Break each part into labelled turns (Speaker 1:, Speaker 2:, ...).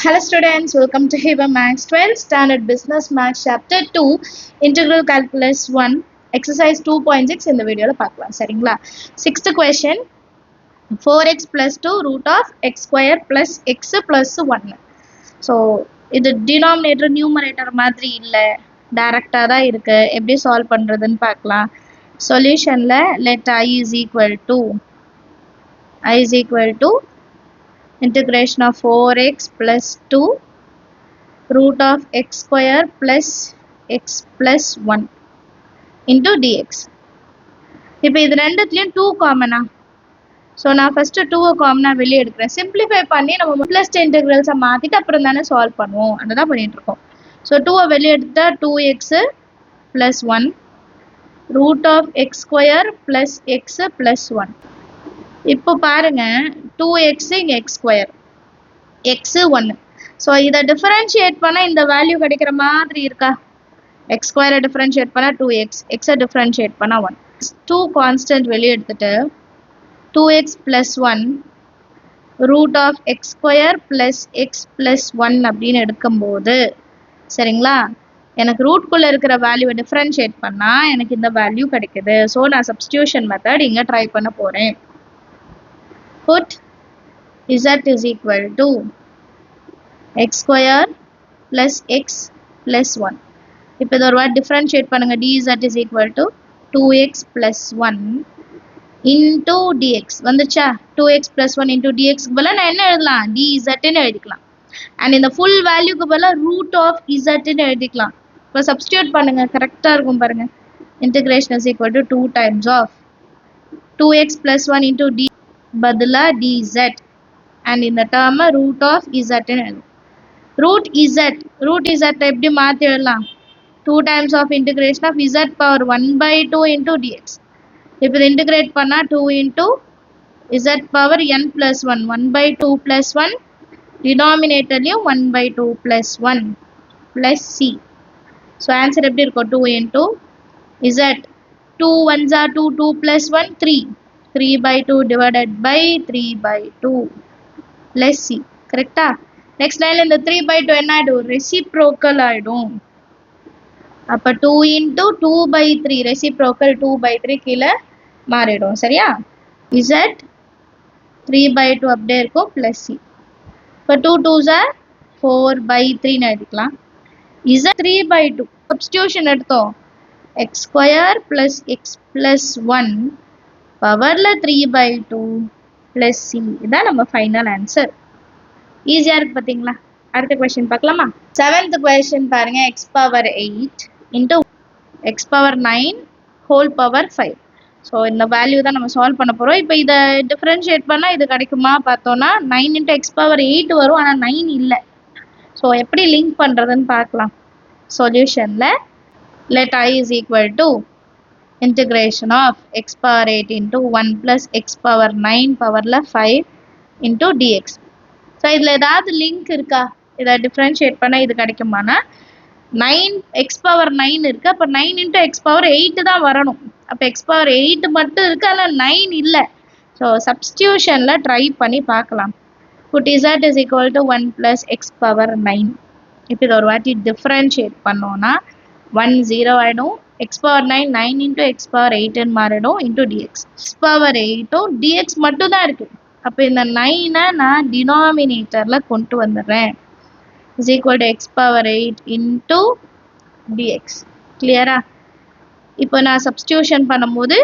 Speaker 1: Hello students, welcome to Hiba Max 12th Standard Business Max Chapter 2 Integral Calculus 1 Exercise 2.6 இந்த வீடியோல பார்க்கலாம் சரிங்களா. 6th question 4x plus 2 root of x square plus x plus 1. So இது denominator numerator மாதிரி இல்லை, டைரக்டாக தான் இருக்கு. எப்படி சால்வ் பண்ணுறதுன்னு பார்க்கலாம். சொல்யூஷனில் let I is equal to integration of 4x plus 2 root of x square plus x plus 1 into dx. இப்போ இது ரெண்டுத்துலயும் 2 காமனா, ஸோ நான் ஃபர்ஸ்ட் 2 காமனா வெளியே எடுக்கிறேன். சிம்பிளிஃபை பண்ணி நம்ம பிளஸ் இன்டெகிரல்ஸை மாற்றிட்டு அப்புறம் தானே சால்வ் பண்ணுவோம், அதுதான் பண்ணிட்டு இருக்கோம். ஸோ 2 வெளியே எடுத்தா 2x plus 1 root of x square plus x plus 1. இப்போ பாருங்க 2x இங்க x ஸ்கொயர் x 1. ஸோ இதை டிஃபரன்ஷியேட் பண்ணால் இந்த வேல்யூ கிடைக்கிற மாதிரி இருக்கா? x ஸ்கொயரை டிஃபரன்ஷியேட் பண்ணால் 2x, எக்ஸை டிஃபரன்ஷியேட் பண்ணால் 1. 2 கான்ஸ்டன்ட் வெளியே எடுத்துட்டு 2x plus 1 root of x square plus x plus 1 அப்படின்னு எடுக்கும்போது சரிங்களா, எனக்கு ரூட்குள்ளே இருக்கிற வேல்யூவை டிஃபரன்ஷியேட் பண்ணால் எனக்கு இந்த வேல்யூ கிடைக்குது. ஸோ நான் சப்ஸ்டியூஷன் மெத்தட் இங்கே ட்ரை பண்ண போகிறேன். Put z is equal to x square plus x plus 1. இப்போ இது ஒரு வாட் டிஃபரன்ஷியேட் பண்ணுங்க. dz is equal to 2x plus 1 into dx வந்துச்சா? 2x plus 1 into dx பதிலாக நான் என்ன எழுதலாம்? dz ன்னு எழுதிக்கலாம். அண்ட் இந்த ஃபுல் வேல்யூக்கு பதிலாக ரூட் ஆஃப் z ன்னு எழுதிக்கலாம். இப்போ சப்ஸ்டியூட் பண்ணுங்க, கரெக்டாக இருக்கும் பாருங்க. Integration is equal to 2 times of 2x plus 1 into d பதிலா dz and இந்த term root of z root z எப்படி மாற்றி எழுதலாம்? 2 times of integration of z power 1 by 2 into dx. இப்போ இது integrate பண்ணா 2 into z power n plus 1 1 by 2 plus 1 denominatorலையும் 1 by 2 plus 1 plus c. So answer எப்படி இருக்கும்? 2 into z 2 1s are 2 2 plus 1 3 3 by 2 divided by 3 by 2 plus c. கரெக்டா? Next லைன்ல இந்த 3 by 2 என்ன ஆயிடும்? ரெசிப்ரோக்கல் ஆயிடும். அப்ப 2 into 2 by 3 ரெசிப்ரோக்கல் 2 by 3 கீழே மாறிடும். சரியா? z 3 by 2 அப்படியே இருக்கும் plus c. இப்போ 2 2s are 4 by 3 ன்னு எழுதிக்கலாம். z 3 by 2 சப்ஸ்டியூஷன் எடுத்தோம். x square plus x plus 1 பவர்ல 3 by 2 plus c. இதான் நம்ம ஃபைனல் ஆன்சர். ஈஸியா இருக்கு பாத்தீங்களா? அடுத்த क्वेश्चन பார்க்கலாமா? 7th क्वेश्चन பாருங்க. x power 8 into x power 9 whole power 5. So இந்த வேல்யூ தான் நம்ம சால்வ் பண்ண போறோம். இப்போ இதை டிஃபரன்ஷியேட் பண்ணா இது கிடைக்குமா பார்த்தோம்னா 9 into x power 8 வரும், ஆனால் 9 இல்லை. ஸோ எப்படி லிங்க் பண்றதுன்னு பார்க்கலாம். சொல்யூஷன்ல let I is equal to integration of x power 8 into 1 plus x power 9 powerல 5 into dx. So இதில் ஏதாவது லிங்க் இருக்கா? இதை டிஃப்ரென்ஷியேட் பண்ணால் இது கிடைக்குமானா 9 x power 9 இருக்கு, அப்போ 9 into x power 8 தான் வரணும். அப்போ x power 8 மட்டும் இருக்கு, ஆனால் 9 இல்லை. ஸோ சப்ஸ்டியூஷனில் ட்ரை பண்ணி பார்க்கலாம். put z is equal to 1 plus x power 9. இப்போ இது ஒரு வாட்டி டிஃப்ரென்ஷியேட் பண்ணோன்னா 1 0 ஆகிடும். x power 9 9 into x power 8 மாறிடும் into dx. x power 8 dx மட்டும் தான் இருக்கு. அப்போ இந்த 9 நான் டினாமினேட்டர்ல கொண்டு வந்துடுறேன். is equal to x power 8 into dx. கிளியரா? இப்போ நான் சப்ஸ்டியூஷன் பண்ணும்போது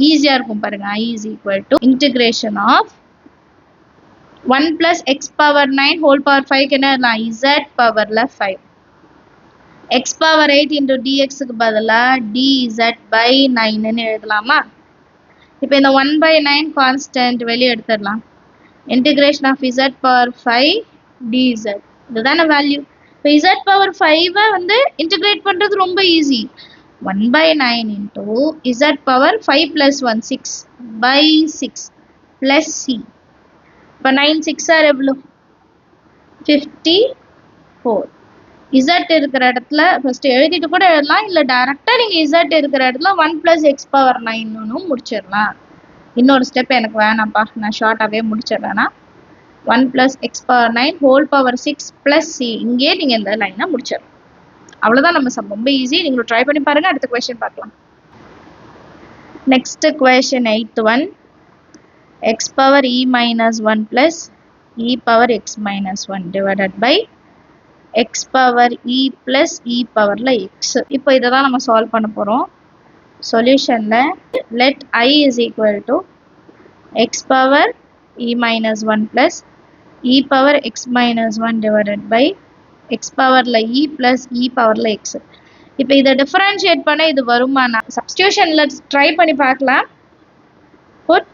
Speaker 1: ஈஸியா இருக்கும் பாருங்க. I is equal to integration of 1 plus x power 9 whole power 5 என்ன z பவர்ல 5 x power 8 into dx க்கு பதிலா dz by 9 ன்னு எழுதலாமா? இப்போ இந்த 1 by 9 கான்ஸ்டன்ட் வெளியே எடுத்துடலாம். Integration of z power 5 dz இதுதான வேல்யூ. இப்போ z power 5 வந்து இன்டிகிரேட் பண்றது ரொம்ப easy. 1 by 9 into z power 5 plus 1 6 by 6 plus c. இப்போ 9 6 ஆர் எவ்வளோ? 54. z இருக்கிற இடத்துல ஃபர்ஸ்ட் எழுதிட்டு கூட எழுதலாம், இல்லை டைரக்டா நீங்க z இருக்கிற இடத்துல 1 plus x power 9 முடிச்சிடலாம். இன்னொரு ஸ்டெப் எனக்கு வேணாம்ப்பா, நான் ஷார்ட்டாகவே முடிச்சிடுறேன்னா 1 plus x power 9 whole power 6 plus c. இங்கே நீங்கள் இந்த லைனை முடிச்சிடலாம். அவ்வளோதான் நம்ம சம். ரொம்ப ஈஸி. நீங்கள் ட்ரை பண்ணி பாருங்கள். அடுத்த கொஸ்டின் பார்க்கலாம். Next question 8th one. x power e minus 1 plus e power x minus 1 divided by x power e plus e power x. இப்போ இதை தான் நம்ம சால்வ் பண்ண போகிறோம். சொல்யூஷனில் let I is equal to x power e minus 1 plus e power x minus 1 divided by x powerல e plus e powerல x. இப்போ இதை differentiate பண்ண இது வருமானா? சப்ஸ்டியூஷனில் ட்ரை பண்ணி பார்க்கலாம். put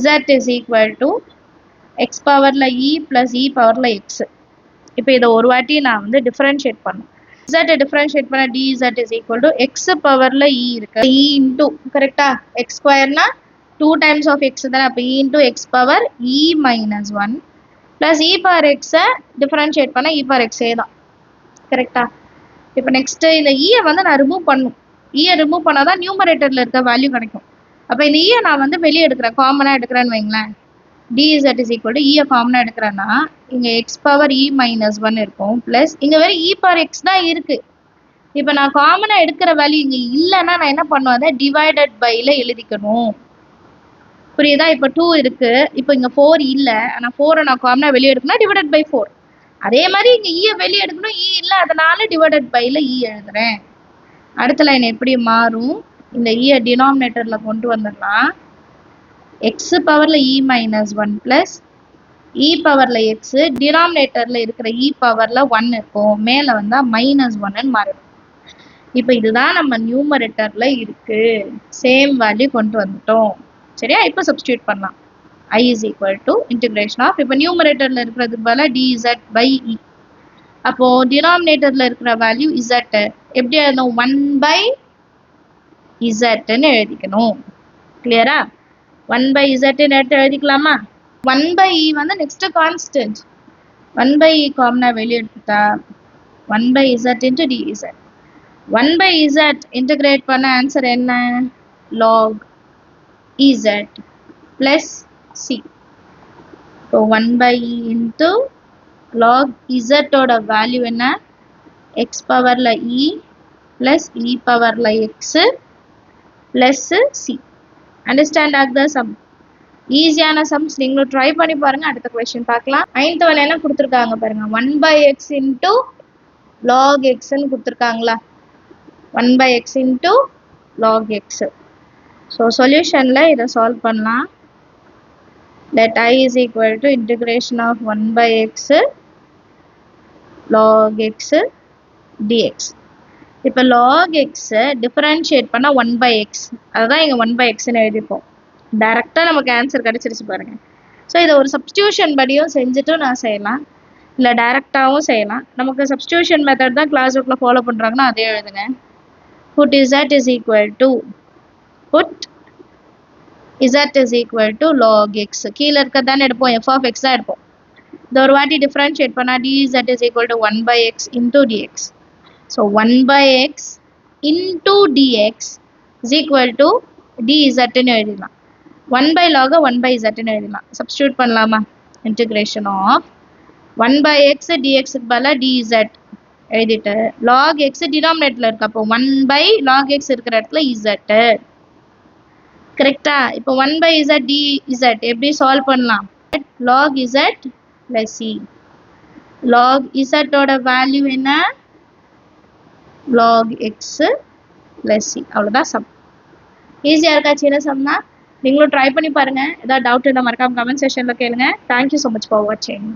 Speaker 1: z is equal to x powerல e plus e powerல x. இப்போ இதை ஒரு வாட்டி நான் வந்து டிஃபரன்ஷியேட் பண்ணணும். z டிஃபரன்ஷியேட் பண்ண dz is equal to x பவர்ல e இருக்கு. e into கரெக்டா? x ஸ்கொயர்னா 2 times of x தானே. அப்போ e into x power e minus 1 plus e power x differentiate பண்ண e power x தான். கரெக்டா? இப்போ நெக்ஸ்ட் இந்த e வந்து நான் ரிமூவ் பண்ணணும். e ரிமூவ் பண்ணாதான் நியூமரேட்டர்ல இருக்க வேல்யூ கிடைக்கும். அப்போ இந்த e நான் வந்து வெளியே எடுக்கிறேன், காமனாக எடுக்கிறேன்னு வைங்களேன். dz is equal to e காமனாக எடுக்கிறேன்னா இங்கே x power e minus 1 இருக்கும் ப்ளஸ் இங்கே வேறு e power x தான் இருக்குது. இப்போ நான் காமனாக எடுக்கிற வேல்யூ இங்கே இல்லைன்னா நான் என்ன பண்ணுவேன், அதை டிவைடட் பைல எழுதிக்கணும். புரியுதா? இப்போ 2 இருக்குது, இப்போ இங்கே 4 இல்லை, ஆனால் 4 நான் காமனாக வெளியே எடுக்கணும், டிவைடட் பை 4. அதே மாதிரி இங்கே ஈயை வெளியே எடுக்கணும், e இல்லை, அதனால டிவைடட் பைல e எழுதுறேன். அடுத்த லைன் எப்படி மாறும்? இந்த ஈயை டினாமினேட்டரில் கொண்டு வந்துடலாம். x பவரில் e minus 1 plus e பவரில் x, டினாமினேட்டரில் இருக்கிற e பவரில் 1 இருக்கும், மேலே வந்தால் -1ன்னு மாறிடும். இப்போ இதுதான் நம்ம நியூமரேட்டரில் இருக்கு, சேம் வேல்யூ கொண்டு வந்துட்டோம். சரியா? இப்போ சப்ஸ்டியூட் பண்ணலாம். I is equal to integration of, இப்போ நியூமரேட்டரில் இருக்கிறதுக்கு பதிலாக dz by e. அப்போ டினாமினேட்டரில் இருக்கிற வேல்யூ z எப்படி எழுதணும்? 1 by zன்னு எழுதிக்கணும். கிளியரா? 1 by z எடுத்து எழுதிக்கலாமா? 1 by e வந்து நெக்ஸ்ட் கான்ஸ்டன்ட். 1 by e காமனாக வெளியே எடுத்துட்டா 1 by z into dz. 1 by z integrate பண்ண ஆன்சர் என்ன? log ez plus c. இப்போ 1 by e into log z ஓட வேல்யூ என்ன? x பவரில் e plus e பவரில் x plus c. அண்டர்ஸ்டாண்ட் ஆகுதா சம்? ஈஸியான சம்ஸ், நீங்களும் ட்ரை பண்ணி பாருங்க. அடுத்த கொஸ்டின் பார்க்கலாம். 9th one என்ன கொடுத்துருக்காங்க பாருங்க. 1 by x into log xன்னு கொடுத்துருக்காங்களா? 1 by x into log x. So சொல்யூஷனில் இதை சால்வ் பண்ணலாம். let I is equal to integration of 1 by x log x dx. இப்போ log x டிஃபரன்ஷியேட் பண்ண 1 by x, அதுதான் இங்கே 1 by xன்னு எழுதிப்போம். டைரெக்டாக நமக்கு ஆன்சர் கிடச்சிருச்சு பாருங்கள். ஸோ இதை ஒரு சப்ஸ்டியூஷன் படியும் செஞ்சுட்டும் நான் செய்யலாம், இல்லை டைரெக்டாகவும் செய்யலாம். நமக்கு சப்ஸ்டியூஷன் மெத்தட் தான் கிளாஸ் ஒர்க்கில் ஃபாலோ பண்ணுறாங்கன்னா அதே எழுதுங்க. put z is equal to z is equal to log x. கீழே இருக்கிறது தானே எடுப்போம், f of x தான் எடுப்போம். இந்த ஒரு வாட்டி டிஃபரன்ஷியேட் பண்ணால் dz is equal to 1 by x into dx. So 1 by x into dx is equal to dz ன்னு எழுதிடலாம். 1 by log 1 by z ன்னு எழுதிடலாம். சப்ஸ்டியூட் பண்ணலாமா? இன்டகிரேஷன் ஆஃப் 1 by x dxக்கு பதிலாக dz எழுதிட்டு log x டினாமினேட்டரில் இருக்கு, அப்போ 1 by log x இருக்கிற இடத்துல z. கரெக்டா? இப்போ 1 by z dz எப்படி சால்வ் பண்ணலாம்? log z plus c. log z ஓட வேல்யூ என்ன? log x plus c. அவ்வளோதான் சம். ஈஸியாக இருக்கா? சின்ன சம்னா நீங்களும் ட்ரை பண்ணி பாருங்கள். ஏதாவது டவுட் இருந்தால் மறக்காம கமெண்ட் செக்ஷனில் கேளுங்க. தேங்க்யூ ஸோ மச் ஃபார் வாட்சிங்.